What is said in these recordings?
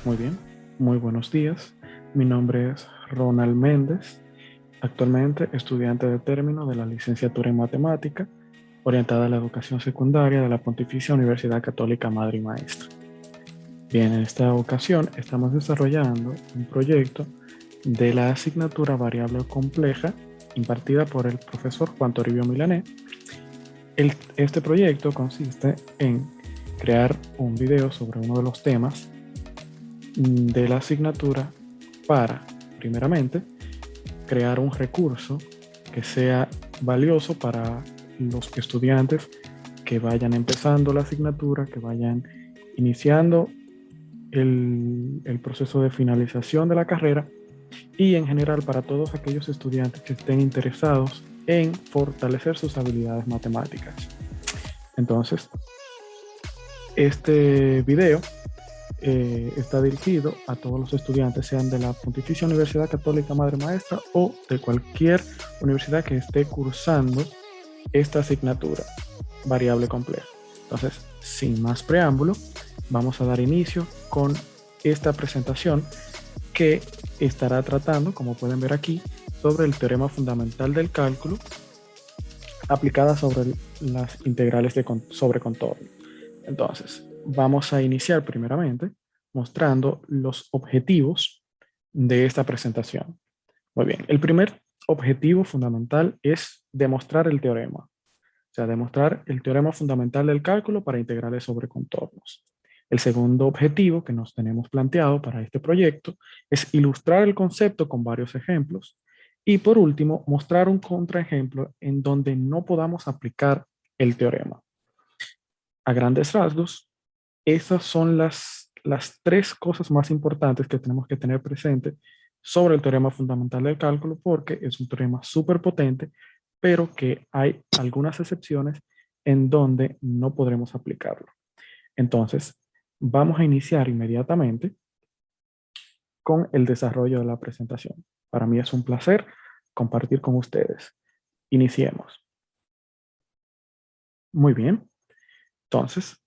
Muy bien, muy buenos días. Mi nombre es Ronald Méndez, actualmente estudiante de término de la licenciatura en matemática, orientada a la educación secundaria de la Pontificia Universidad Católica Madre y Maestra. Bien, en esta ocasión estamos desarrollando un proyecto de la asignatura variable compleja impartida por el profesor Juan Toribio Milanés. Este proyecto consiste en crear un video sobre uno de los temas de la asignatura para, primeramente, crear un recurso que sea valioso para los estudiantes que vayan empezando la asignatura, que vayan iniciando el proceso de finalización de la carrera y en general para todos aquellos estudiantes que estén interesados en fortalecer sus habilidades matemáticas. Entonces, este video está dirigido a todos los estudiantes, sean de la Pontificia Universidad Católica Madre Maestra o de cualquier universidad que esté cursando esta asignatura, variable compleja. Entonces, sin más preámbulo, vamos a dar inicio con esta presentación que estará tratando, como pueden ver aquí, sobre el teorema fundamental del cálculo aplicada sobre las integrales sobre contorno. Entonces, vamos a iniciar primeramente mostrando los objetivos de esta presentación. Muy bien, el primer objetivo fundamental es demostrar el teorema, o sea, demostrar el teorema fundamental del cálculo para integrales sobre contornos. El segundo objetivo que nos tenemos planteado para este proyecto es ilustrar el concepto con varios ejemplos. Y por último, mostrar un contraejemplo en donde no podamos aplicar el teorema. A grandes rasgos, esas son las tres cosas más importantes que tenemos que tener presente sobre el teorema fundamental del cálculo, porque es un teorema súper potente, pero que hay algunas excepciones en donde no podremos aplicarlo. Entonces, vamos a iniciar inmediatamente con el desarrollo de la presentación. Para mí es un placer compartir con ustedes. Iniciemos. Muy bien. Entonces,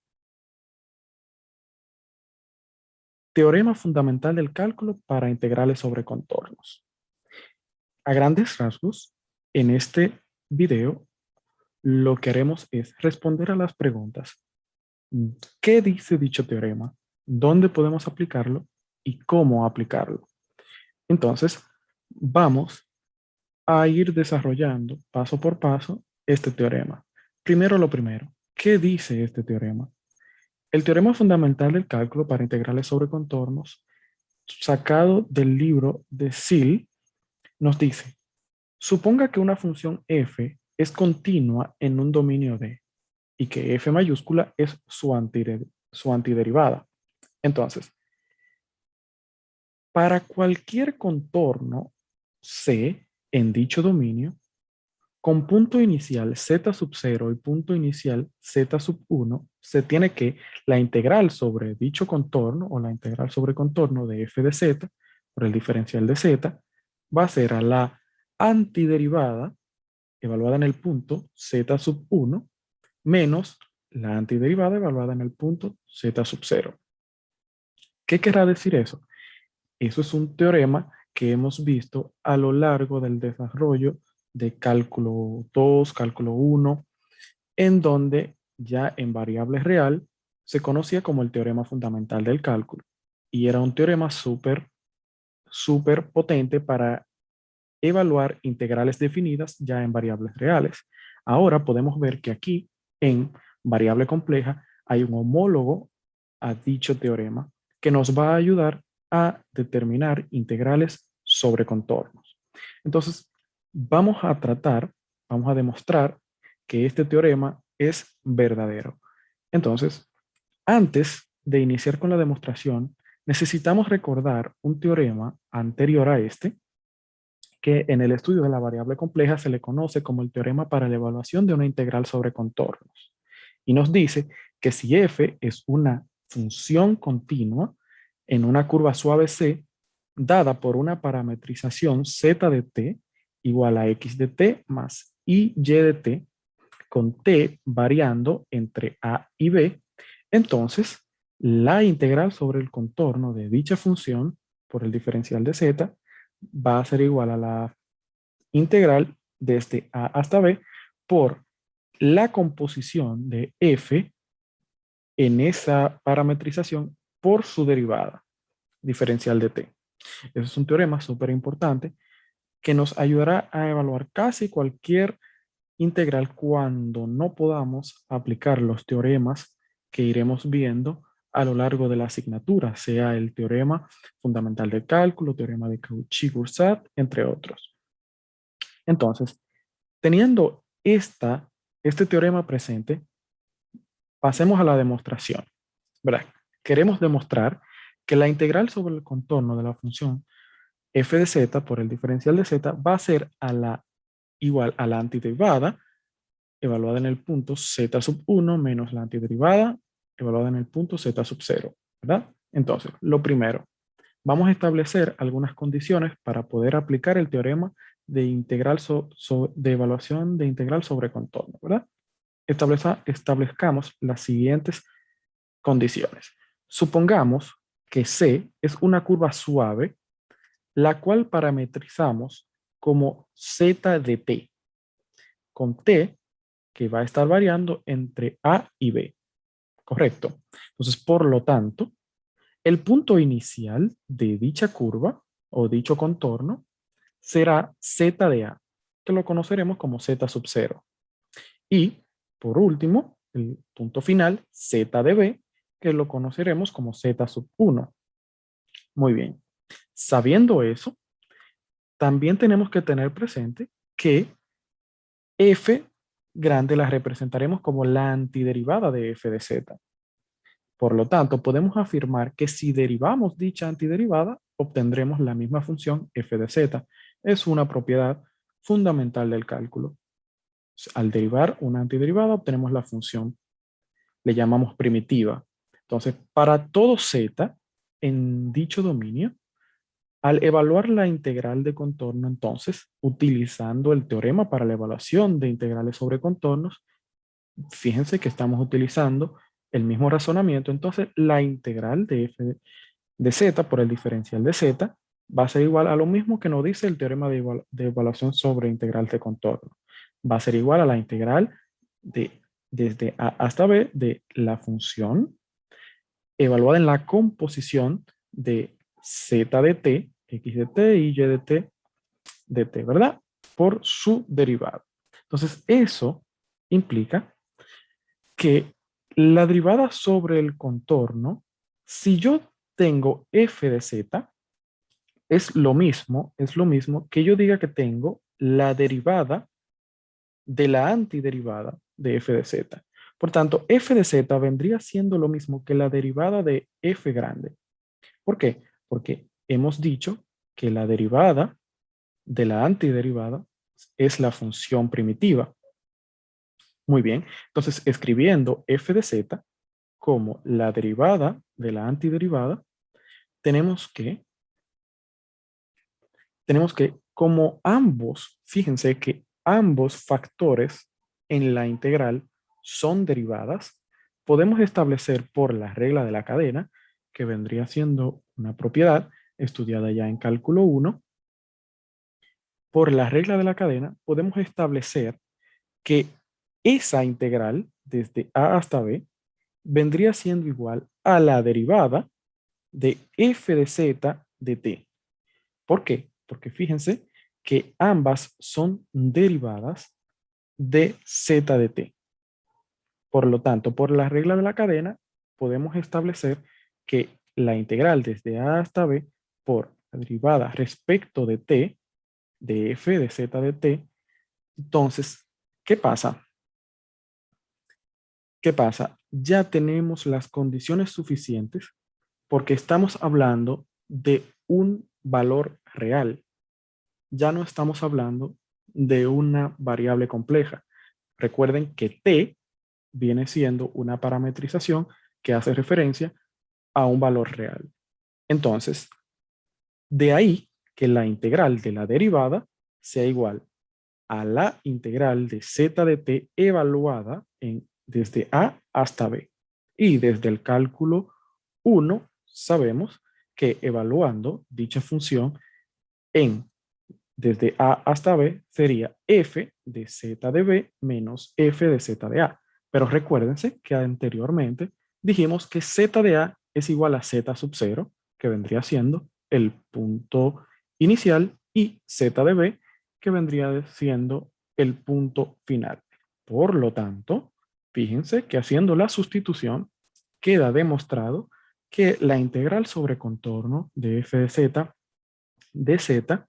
teorema fundamental del cálculo para integrales sobre contornos. A grandes rasgos, en este video, lo que haremos es responder a las preguntas: ¿qué dice dicho teorema? ¿Dónde podemos aplicarlo? ¿Y cómo aplicarlo? Entonces, vamos a ir desarrollando paso por paso este teorema. Primero lo primero, ¿qué dice este teorema? El teorema fundamental del cálculo para integrales sobre contornos, sacado del libro de Sill, nos dice: suponga que una función f es continua en un dominio D y que f mayúscula es su antiderivada. Entonces, para cualquier contorno C en dicho dominio, con punto inicial z sub 0 y punto inicial z sub 1, se tiene que la integral sobre dicho contorno o la integral sobre contorno de f de z por el diferencial de z va a ser a la antiderivada evaluada en el punto z sub 1 menos la antiderivada evaluada en el punto z sub 0. ¿Qué querrá decir eso? Eso es un teorema que hemos visto a lo largo del desarrollo de cálculo 2, cálculo 1, en donde ya en variable real se conocía como el teorema fundamental del cálculo. Y era un teorema súper potente para evaluar integrales definidas ya en variables reales. Ahora podemos ver que aquí en variable compleja hay un homólogo a dicho teorema que nos va a ayudar a determinar integrales sobre contornos. Entonces, vamos a demostrar que este teorema es verdadero. Entonces, antes de iniciar con la demostración, necesitamos recordar un teorema anterior a este, que en el estudio de la variable compleja se le conoce como el teorema para la evaluación de una integral sobre contornos. Y nos dice que si f es una función continua en una curva suave C, dada por una parametrización z de t igual a x de t más y de t, con t variando entre a y b, entonces la integral sobre el contorno de dicha función por el diferencial de z va a ser igual a la integral desde a hasta b por la composición de f en esa parametrización por su derivada diferencial de t. Ese es un teorema súper importante que nos ayudará a evaluar casi cualquier integral cuando no podamos aplicar los teoremas que iremos viendo a lo largo de la asignatura, sea el teorema fundamental del cálculo, teorema de Cauchy-Goursat, entre otros. Entonces, teniendo este teorema presente, pasemos a la demostración, ¿verdad? Queremos demostrar que la integral sobre el contorno de la función f de z por el diferencial de z va a ser igual a la antiderivada evaluada en el punto z sub 1 menos la antiderivada evaluada en el punto z sub 0, ¿verdad? Entonces, lo primero, vamos a establecer algunas condiciones para poder aplicar el teorema de de evaluación de integral sobre contorno, ¿verdad? Establezcamos las siguientes condiciones. Supongamos que C es una curva suave, la cual parametrizamos como z de t, con t que va a estar variando entre A y B. ¿Correcto? Entonces, por lo tanto, el punto inicial de dicha curva o dicho contorno será z de A, que lo conoceremos como z sub 0. Y, por último, el punto final, z de B, que lo conoceremos como z sub 1. Muy bien. Sabiendo eso, también tenemos que tener presente que f grande la representaremos como la antiderivada de f de z. Por lo tanto, podemos afirmar que si derivamos dicha antiderivada, obtendremos la misma función f de z. Es una propiedad fundamental del cálculo. Al derivar una antiderivada, obtenemos la función. Le llamamos primitiva. Entonces, para todo z en dicho dominio, al evaluar la integral de contorno, entonces, utilizando el teorema para la evaluación de integrales sobre contornos, fíjense que estamos utilizando el mismo razonamiento. Entonces, la integral de f de z por el diferencial de z va a ser igual a lo mismo que nos dice el teorema de evaluación sobre integral de contorno. Va a ser igual a la integral desde a hasta b de la función evaluada en la composición de z de t, x de t y y de t, ¿verdad? Por su derivada. Entonces, eso implica que la derivada sobre el contorno, si yo tengo f de z, es lo mismo que yo diga que tengo la derivada de la antiderivada de f de z. Por tanto, f de z vendría siendo lo mismo que la derivada de f grande. ¿Por qué? Porque hemos dicho que la derivada de la antiderivada es la función primitiva. Muy bien, entonces escribiendo f de z como la derivada de la antiderivada, tenemos como ambos, fíjense que ambos factores en la integral son derivadas, podemos establecer por la regla de la cadena, que vendría siendo una propiedad estudiada ya en cálculo 1, por la regla de la cadena podemos establecer que esa integral desde a hasta b vendría siendo igual a la derivada de f de z de t. ¿Por qué? Porque fíjense que ambas son derivadas de z de t. Por lo tanto, por la regla de la cadena, podemos establecer que la integral desde a hasta b por la derivada respecto de t, de f de z de t, entonces, ¿qué pasa? ¿Qué pasa? Ya tenemos las condiciones suficientes porque estamos hablando de un valor real. Ya no estamos hablando de una variable compleja. Recuerden que t viene siendo una parametrización que hace referencia a un valor real. Entonces, de ahí que la integral de la derivada sea igual a la integral de z de t evaluada desde a hasta b. Y desde el cálculo 1 sabemos que evaluando dicha función desde A hasta B sería f de z de B menos f de z de A. Pero recuérdense que anteriormente dijimos que z de A es igual a z sub 0, que vendría siendo el punto inicial, y z de B, que vendría siendo el punto final. Por lo tanto, fíjense que haciendo la sustitución queda demostrado que la integral sobre contorno de f de z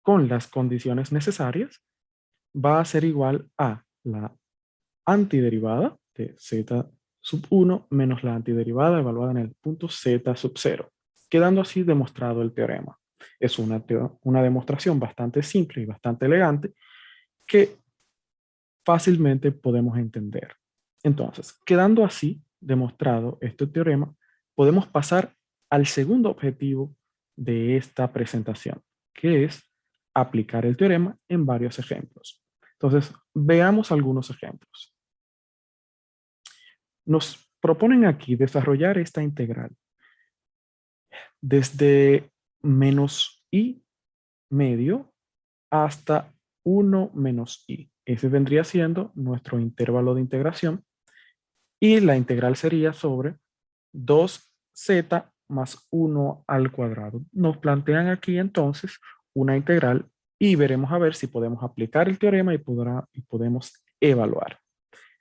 con las condiciones necesarias va a ser igual a la antiderivada de z sub 1 menos la antiderivada evaluada en el punto z sub 0, quedando así demostrado el teorema. Es una demostración bastante simple y bastante elegante que fácilmente podemos entender. Entonces, quedando así demostrado este teorema, podemos pasar al segundo objetivo de esta presentación, que es aplicar el teorema en varios ejemplos. Entonces, veamos algunos ejemplos. Nos proponen aquí desarrollar esta integral desde menos i medio hasta 1 menos i. Ese vendría siendo nuestro intervalo de integración, y la integral sería sobre 2z más 1 al cuadrado. Nos plantean aquí entonces una integral y veremos a ver si podemos aplicar el teorema y podemos evaluar.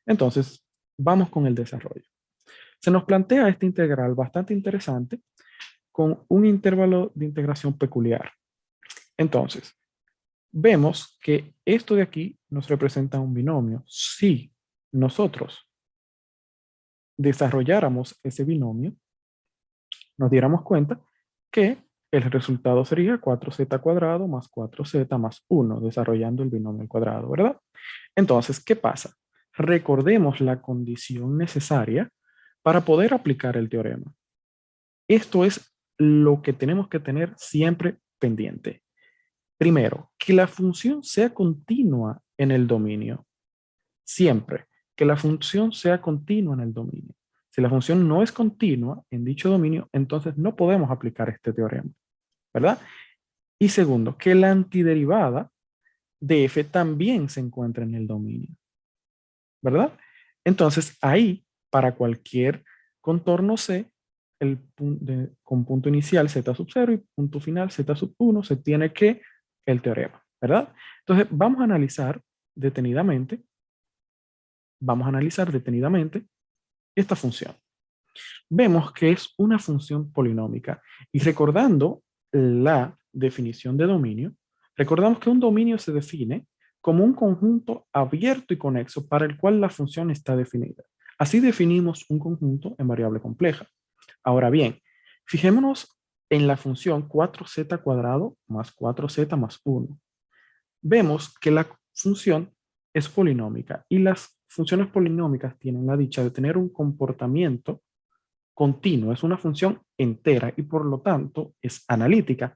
Entonces, vamos con el desarrollo. Se nos plantea esta integral bastante interesante con un intervalo de integración peculiar. Entonces, vemos que esto de aquí nos representa un binomio. Si nosotros desarrolláramos ese binomio, nos diéramos cuenta que el resultado sería 4z cuadrado más 4z más 1, desarrollando el binomio al cuadrado, ¿verdad? Entonces, ¿qué pasa? Recordemos la condición necesaria para poder aplicar el teorema. Esto es lo que tenemos que tener siempre pendiente. Primero, que la función sea continua en el dominio. Siempre que la función sea continua en el dominio. Si la función no es continua en dicho dominio, entonces no podemos aplicar este teorema, ¿verdad? Y segundo, que la antiderivada de f también se encuentra en el dominio, ¿verdad? Entonces ahí, para cualquier contorno C, con punto inicial z sub 0 y punto final z sub 1, se tiene que el teorema, ¿verdad? Entonces vamos a analizar detenidamente esta función. Vemos que es una función polinómica, y recordando la definición de dominio, recordamos que un dominio se define como un conjunto abierto y conexo para el cual la función está definida. Así definimos un conjunto en variable compleja. Ahora bien, fijémonos en la función 4z cuadrado más 4z más 1. Vemos que la función es polinómica, y las funciones polinómicas tienen la dicha de tener un comportamiento continuo, es una función entera y por lo tanto es analítica.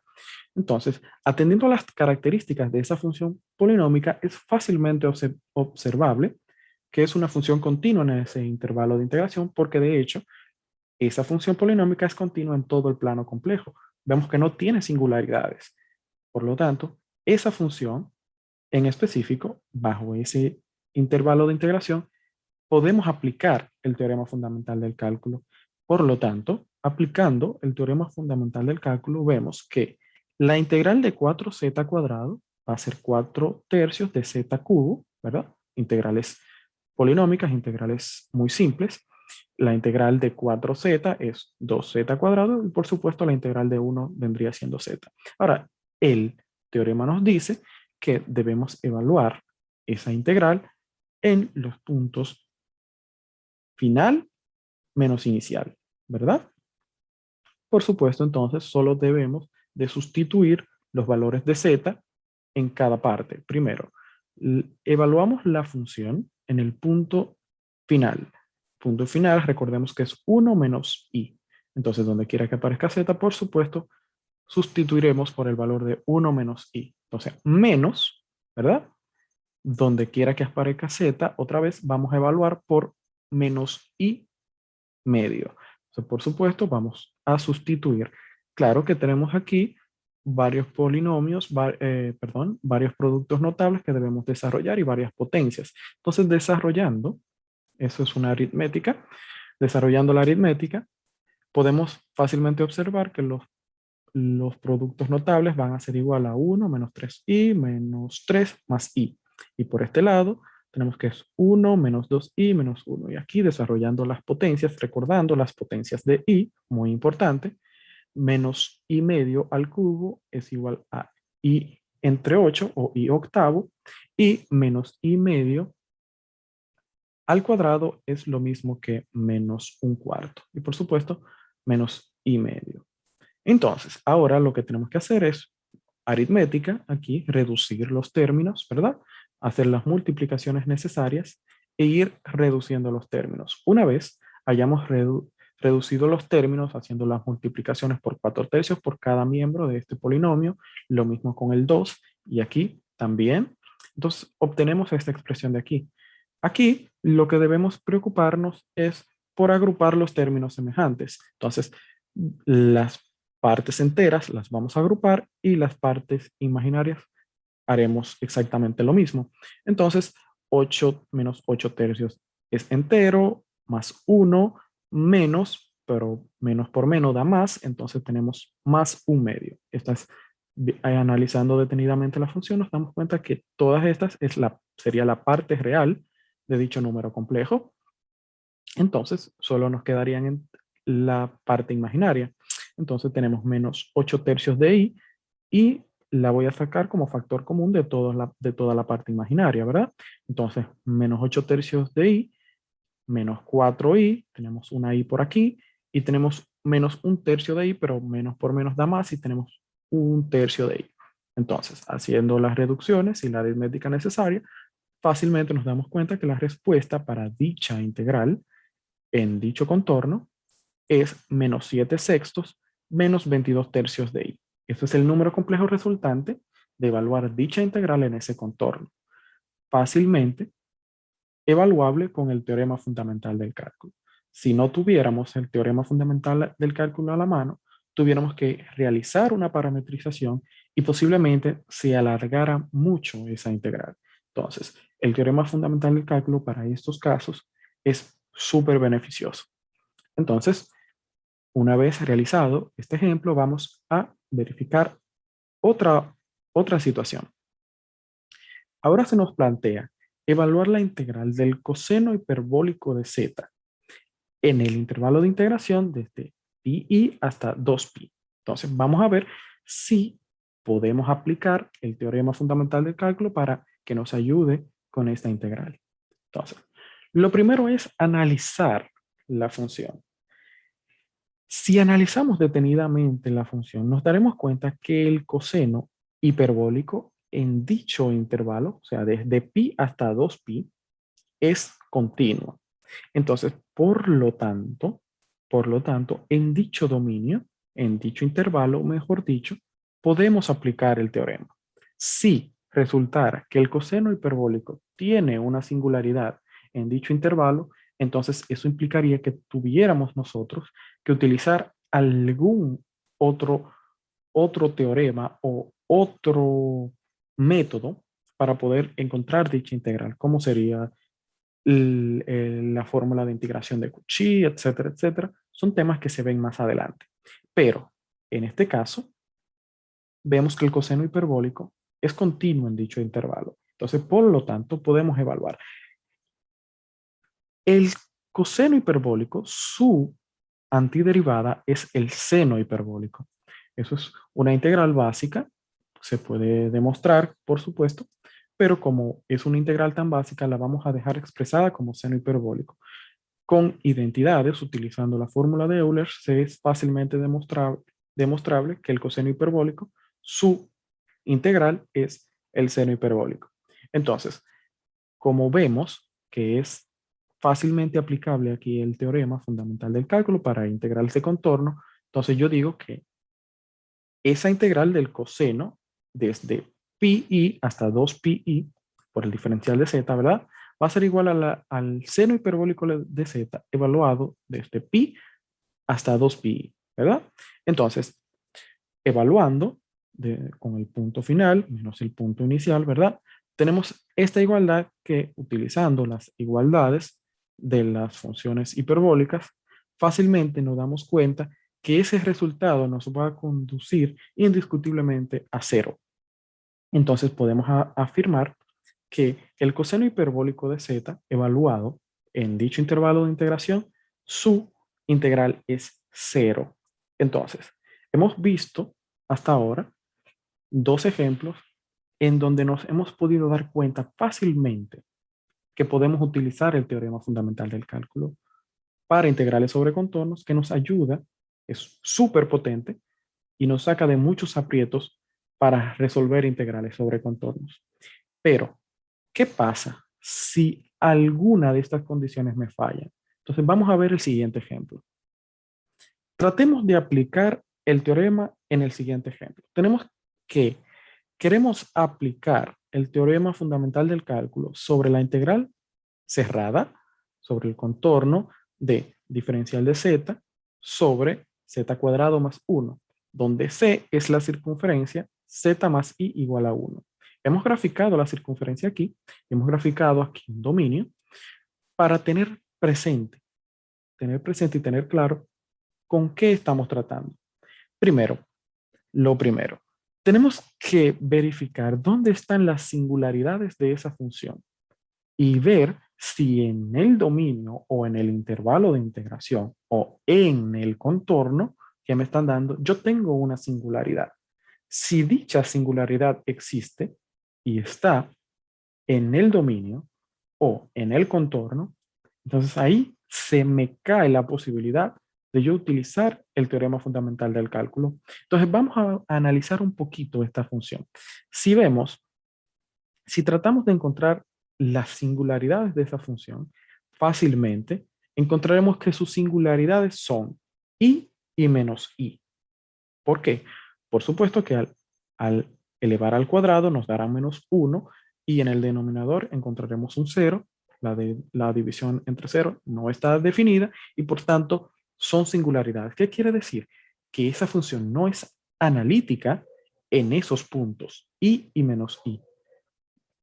Entonces, atendiendo a las características de esa función polinómica, es fácilmente observable que es una función continua en ese intervalo de integración, porque de hecho esa función polinómica es continua en todo el plano complejo. Vemos que no tiene singularidades. Por lo tanto, esa función en específico, bajo ese intervalo de integración, podemos aplicar el teorema fundamental del cálculo. Por lo tanto, aplicando el teorema fundamental del cálculo, vemos que la integral de 4z cuadrado va a ser 4 tercios de z cubo, ¿verdad? Integrales polinómicas, integrales muy simples. La integral de 4z es 2z cuadrado, y por supuesto la integral de 1 vendría siendo z. Ahora, el teorema nos dice que debemos evaluar esa integral en los puntos final menos inicial, ¿verdad? Por supuesto, entonces solo debemos de sustituir los valores de z en cada parte. Primero, evaluamos la función en el punto final. Punto final, recordemos que es 1 menos i. Entonces, donde quiera que aparezca z, por supuesto, sustituiremos por el valor de 1 menos i. Entonces, menos, ¿verdad? Donde quiera que aparezca z, otra vez vamos a evaluar por menos i medio. Entonces, por supuesto, vamos a sustituir. Claro que tenemos aquí varios polinomios, varios productos notables que debemos desarrollar y varias potencias. Entonces, desarrollando, eso es una aritmética, desarrollando la aritmética, podemos fácilmente observar que los productos notables van a ser igual a 1 menos 3i menos 3 más i. Y por este lado tenemos que es 1 menos 2i menos 1. Y aquí desarrollando las potencias, recordando las potencias de i, muy importante, menos i medio al cubo es igual a i entre 8 o i octavo, y menos i medio al cuadrado es lo mismo que menos un cuarto. Y por supuesto, menos i medio. Entonces, ahora lo que tenemos que hacer es aritmética, aquí, reducir los términos, ¿verdad? Hacer las multiplicaciones necesarias e ir reduciendo los términos. Una vez hayamos reducido los términos, haciendo las multiplicaciones por 4 tercios por cada miembro de este polinomio, lo mismo con el 2 y aquí también. Entonces, obtenemos esta expresión de aquí. Aquí, lo que debemos preocuparnos es por agrupar los términos semejantes. Entonces, las partes enteras las vamos a agrupar y las partes imaginarias haremos exactamente lo mismo. Entonces, 8 menos 8 tercios es entero, más 1 menos, pero menos por menos da más, entonces tenemos más un medio. Analizando detenidamente la función, nos damos cuenta que todas estas sería la parte real de dicho número complejo. Entonces, solo nos quedarían en la parte imaginaria. Entonces tenemos menos 8 tercios de i y la voy a sacar como factor común de toda la parte imaginaria, ¿verdad? Entonces, menos 8 tercios de i, menos 4i, tenemos una i por aquí, y tenemos menos un tercio de i, pero menos por menos da más, y tenemos un tercio de i. Entonces, haciendo las reducciones y la aritmética necesaria, fácilmente nos damos cuenta que la respuesta para dicha integral en dicho contorno es menos 7 sextos menos 22 tercios de i. Eso es el número complejo resultante de evaluar dicha integral en ese contorno. Fácilmente evaluable con el teorema fundamental del cálculo. Si no tuviéramos el teorema fundamental del cálculo a la mano, tuviéramos que realizar una parametrización y posiblemente se alargara mucho esa integral. Entonces, el teorema fundamental del cálculo para estos casos es súper beneficioso. Entonces, una vez realizado este ejemplo, vamos a verificar otra situación. Ahora se nos plantea evaluar la integral del coseno hiperbólico de z en el intervalo de integración desde pi hasta 2pi. Entonces, vamos a ver si podemos aplicar el teorema fundamental del cálculo para que nos ayude con esta integral. Entonces, lo primero es analizar la función. Si analizamos detenidamente la función, nos daremos cuenta que el coseno hiperbólico en dicho intervalo, o sea, desde pi hasta 2pi, es continuo. Entonces, por lo tanto, en dicho dominio, en dicho intervalo, mejor dicho, podemos aplicar el teorema. Si resultara que el coseno hiperbólico tiene una singularidad en dicho intervalo, entonces eso implicaría que tuviéramos nosotros que utilizar algún otro teorema o otro método para poder encontrar dicha integral, como sería la fórmula de integración de Cauchy, etcétera, etcétera. Son temas que se ven más adelante. Pero en este caso, vemos que el coseno hiperbólico es continuo en dicho intervalo. Entonces, por lo tanto, podemos evaluar. El coseno hiperbólico, su antiderivada es el seno hiperbólico. Eso es una integral básica, se puede demostrar, por supuesto, pero como es una integral tan básica, la vamos a dejar expresada como seno hiperbólico. Con identidades, utilizando la fórmula de Euler, se es fácilmente demostrable que el coseno hiperbólico, su integral es el seno hiperbólico. Entonces, como vemos que es fácilmente aplicable aquí el teorema fundamental del cálculo para integrales de contorno, entonces yo digo que esa integral del coseno desde pi hasta 2pi por el diferencial de z, ¿verdad? Va a ser igual al seno hiperbólico de z evaluado desde pi hasta 2pi, ¿verdad? Entonces, evaluando con el punto final menos el punto inicial, ¿verdad? Tenemos esta igualdad que utilizando las igualdades de las funciones hiperbólicas, fácilmente nos damos cuenta que ese resultado nos va a conducir indiscutiblemente a cero. Entonces podemos afirmar que el coseno hiperbólico de z evaluado en dicho intervalo de integración, su integral es cero. Entonces, hemos visto hasta ahora dos ejemplos en donde nos hemos podido dar cuenta fácilmente que podemos utilizar el teorema fundamental del cálculo para integrales sobre contornos, que nos ayuda, es súper potente y nos saca de muchos aprietos para resolver integrales sobre contornos. Pero, ¿qué pasa si alguna de estas condiciones me falla? Entonces vamos a ver el siguiente ejemplo. Tratemos de aplicar el teorema en el siguiente ejemplo. Tenemos que queremos aplicar el teorema fundamental del cálculo sobre la integral cerrada, sobre el contorno de diferencial de z sobre z cuadrado más 1, donde c es la circunferencia z más i igual a 1. Hemos graficado la circunferencia aquí, hemos graficado aquí un dominio para tener presente y tener claro con qué estamos tratando. Primero, lo primero, tenemos que verificar dónde están las singularidades de esa función y ver si en el dominio o en el intervalo de integración o en el contorno que me están dando, yo tengo una singularidad. Si dicha singularidad existe y está en el dominio o en el contorno, entonces ahí se me cae la posibilidad de yo utilizar el teorema fundamental del cálculo. Entonces vamos a analizar un poquito esta función. Si vemos, si tratamos de encontrar las singularidades de esa función, fácilmente encontraremos que sus singularidades son i y menos i. ¿Por qué? Por supuesto que al elevar al cuadrado nos dará menos 1 y en el denominador encontraremos un 0. La división entre 0 no está definida y por tanto son singularidades. ¿Qué quiere decir? Que esa función no es analítica en esos puntos, i y menos i.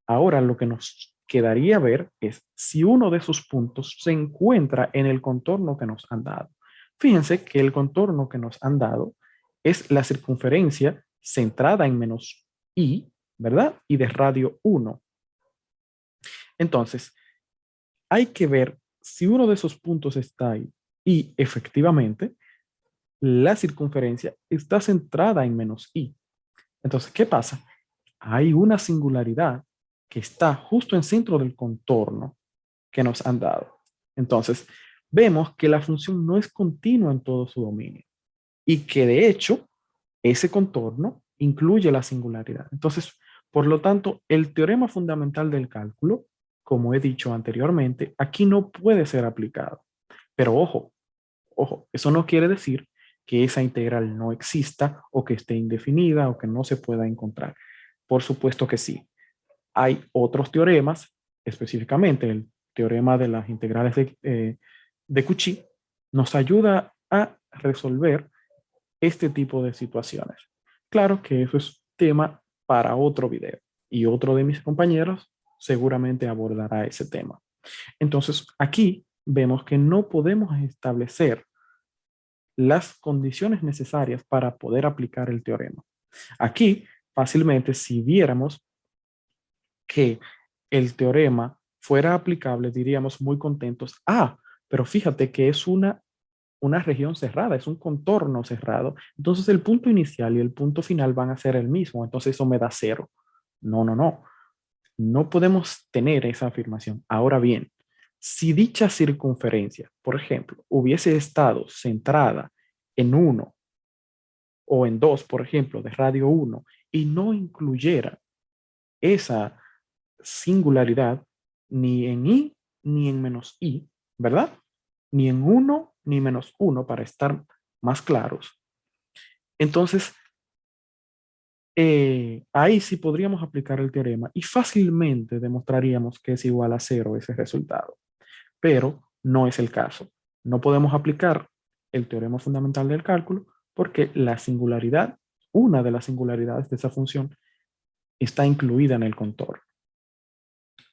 Ahora lo que nos quedaría ver es si uno de esos puntos se encuentra en el contorno que nos han dado. Fíjense que el contorno que nos han dado es la circunferencia centrada en menos i, ¿verdad? Y de radio 1. Entonces, hay que ver si uno de esos puntos está ahí y efectivamente la circunferencia está centrada en menos i. Entonces, ¿qué pasa? Hay una singularidad que está justo en centro del contorno que nos han dado. Entonces, vemos que la función no es continua en todo su dominio y que de hecho ese contorno incluye la singularidad. Entonces, por lo tanto, el teorema fundamental del cálculo, como he dicho anteriormente, aquí no puede ser aplicado. Pero ojo, eso no quiere decir que esa integral no exista o que esté indefinida o que no se pueda encontrar. Por supuesto que sí. Hay otros teoremas, específicamente el teorema de las integrales de Cauchy, nos ayuda a resolver este tipo de situaciones. Claro que eso es tema para otro video y otro de mis compañeros seguramente abordará ese tema. Entonces, aquí vemos que no podemos establecer las condiciones necesarias para poder aplicar el teorema. Aquí, fácilmente, si viéramos que el teorema fuera aplicable, diríamos muy contentos, pero fíjate que es una región cerrada, es un contorno cerrado. Entonces el punto inicial y el punto final van a ser el mismo, entonces eso me da cero. No, no, no. No podemos tener esa afirmación. Ahora bien, si dicha circunferencia, por ejemplo, hubiese estado centrada en 1 o en 2, por ejemplo, de radio 1, y no incluyera esa singularidad ni en i ni en menos i, ¿verdad? Ni en 1 ni menos 1 para estar más claros. Entonces, ahí sí podríamos aplicar el teorema y fácilmente demostraríamos que es igual a 0 ese resultado. Pero no es el caso. No podemos aplicar el teorema fundamental del cálculo porque la singularidad, una de las singularidades de esa función, está incluida en el contorno.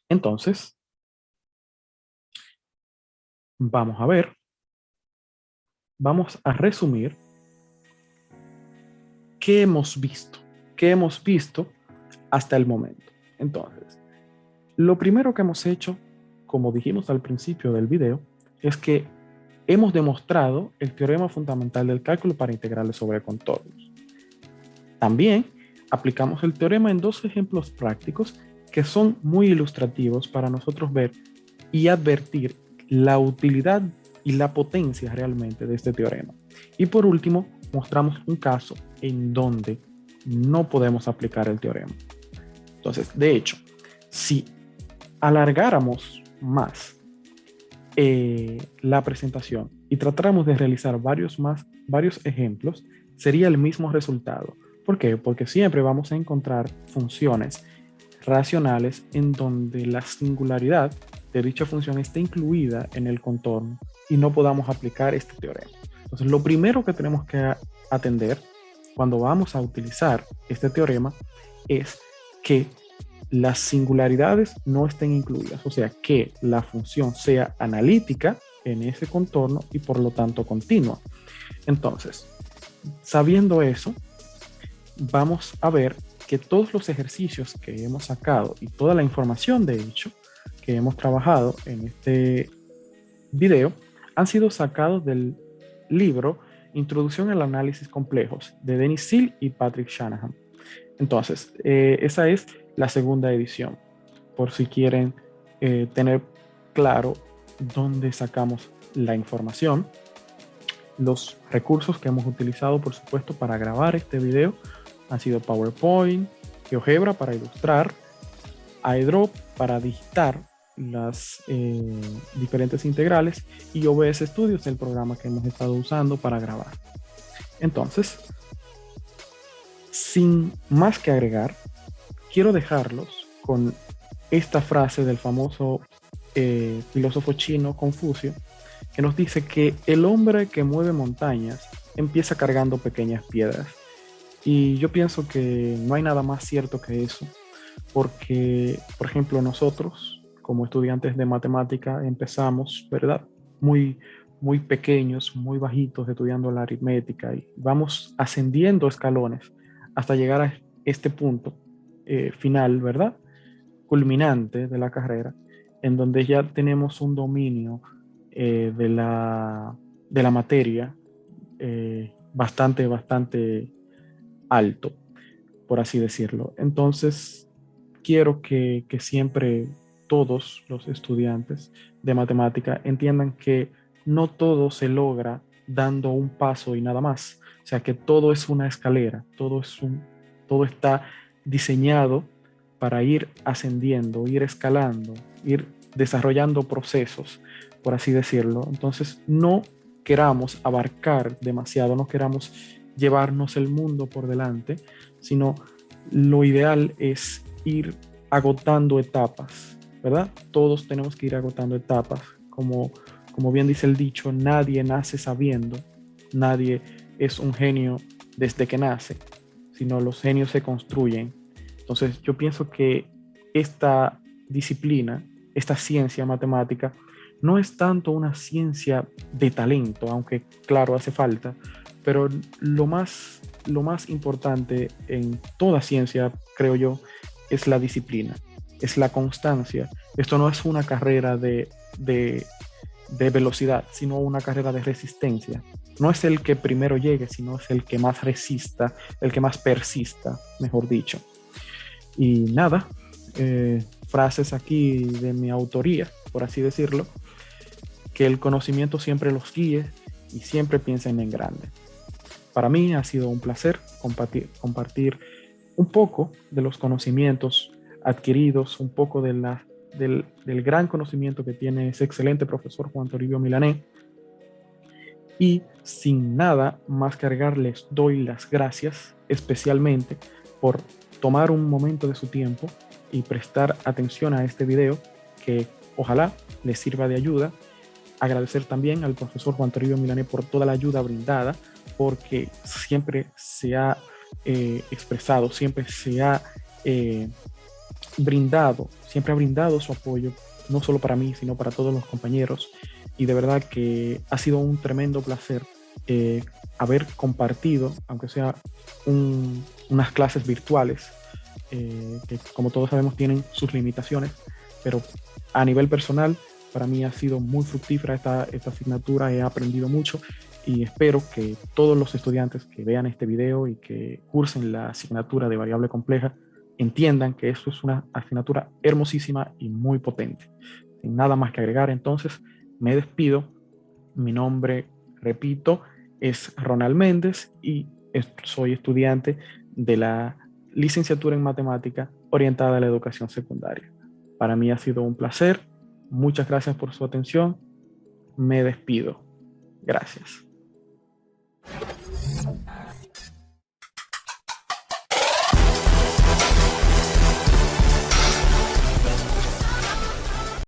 Entonces, vamos a ver, vamos a resumir qué hemos visto hasta el momento. Entonces, lo primero que hemos hecho, como dijimos al principio del video, es que hemos demostrado el teorema fundamental del cálculo para integrales sobre contornos. También aplicamos el teorema en dos ejemplos prácticos que son muy ilustrativos para nosotros ver y advertir la utilidad y la potencia realmente de este teorema. Y por último, mostramos un caso en donde no podemos aplicar el teorema. Entonces, de hecho, si alargáramos más la presentación y tratáramos de realizar varios ejemplos, sería el mismo resultado. ¿Por qué? Porque siempre vamos a encontrar funciones racionales en donde la singularidad de dicha función esté incluida en el contorno y no podamos aplicar este teorema. Entonces, lo primero que tenemos que atender cuando vamos a utilizar este teorema es que las singularidades no estén incluidas, o sea, que la función sea analítica en ese contorno y por lo tanto continua. Entonces, sabiendo eso, vamos a ver que todos los ejercicios que hemos sacado y toda la información, de hecho, que hemos trabajado en este video, han sido sacados del libro Introducción al Análisis Complejos de Denis Seal y Patrick Shanahan. Entonces, esa es la segunda edición, por si quieren tener claro dónde sacamos la información. Los recursos que hemos utilizado, por supuesto, para grabar este video han sido PowerPoint, GeoGebra para ilustrar, iDrop para digitar las diferentes integrales y OBS Studio, el programa que hemos estado usando para grabar. Entonces, sin más que agregar, quiero dejarlos con esta frase del famoso filósofo chino Confucio, que nos dice que el hombre que mueve montañas empieza cargando pequeñas piedras. Y yo pienso que no hay nada más cierto que eso, porque, por ejemplo, nosotros, como estudiantes de matemática, empezamos, ¿verdad? Muy pequeños, muy bajitos, estudiando la aritmética y vamos ascendiendo escalones hasta llegar a este punto final, ¿verdad? Culminante de la carrera, en donde ya tenemos un dominio de la materia bastante alto, por así decirlo. Entonces, quiero que siempre todos los estudiantes de matemática entiendan que no todo se logra dando un paso y nada más. O sea, que todo es una escalera, todo está diseñado para ir ascendiendo, ir escalando, ir desarrollando procesos, por así decirlo. Entonces, no queramos abarcar demasiado, no queramos llevarnos el mundo por delante, sino lo ideal es ir agotando etapas, ¿verdad? Todos tenemos que ir agotando etapas. Como bien dice el dicho, nadie nace sabiendo, nadie es un genio desde que nace, sino los genios se construyen. Entonces, yo pienso que esta disciplina, esta ciencia matemática, no es tanto una ciencia de talento, aunque claro, hace falta, pero lo más importante en toda ciencia, creo yo, es la disciplina, es la constancia. Esto no es una carrera de velocidad, sino una carrera de resistencia. No es el que primero llegue, sino es el que más resista, el que más persista, mejor dicho. Y nada, frases aquí de mi autoría, por así decirlo, que el conocimiento siempre los guíe y siempre piensen en grande. Para mí ha sido un placer compartir un poco de los conocimientos adquiridos, un poco del gran conocimiento que tiene ese excelente profesor Juan Toribio Milané. Y sin nada más que agregar, les doy las gracias especialmente por tomar un momento de su tiempo y prestar atención a este video que ojalá les sirva de ayuda Agradecer también al profesor Juan Toribio Milane por toda la ayuda brindada, porque siempre se ha expresado, siempre se ha siempre ha brindado su apoyo, no solo para mí, sino para todos los compañeros. Y de verdad que ha sido un tremendo placer haber compartido, aunque sea unas clases virtuales, que como todos sabemos tienen sus limitaciones, pero a nivel personal, para mí ha sido muy fructífera esta asignatura, he aprendido mucho y espero que todos los estudiantes que vean este video y que cursen la asignatura de variable compleja entiendan que esto es una asignatura hermosísima y muy potente. Sin nada más que agregar, entonces me despido. Mi nombre, repito, es Ronald Méndez y soy estudiante de la licenciatura en matemática orientada a la educación secundaria. Para mí ha sido un placer. Muchas gracias por su atención. Me despido. Gracias.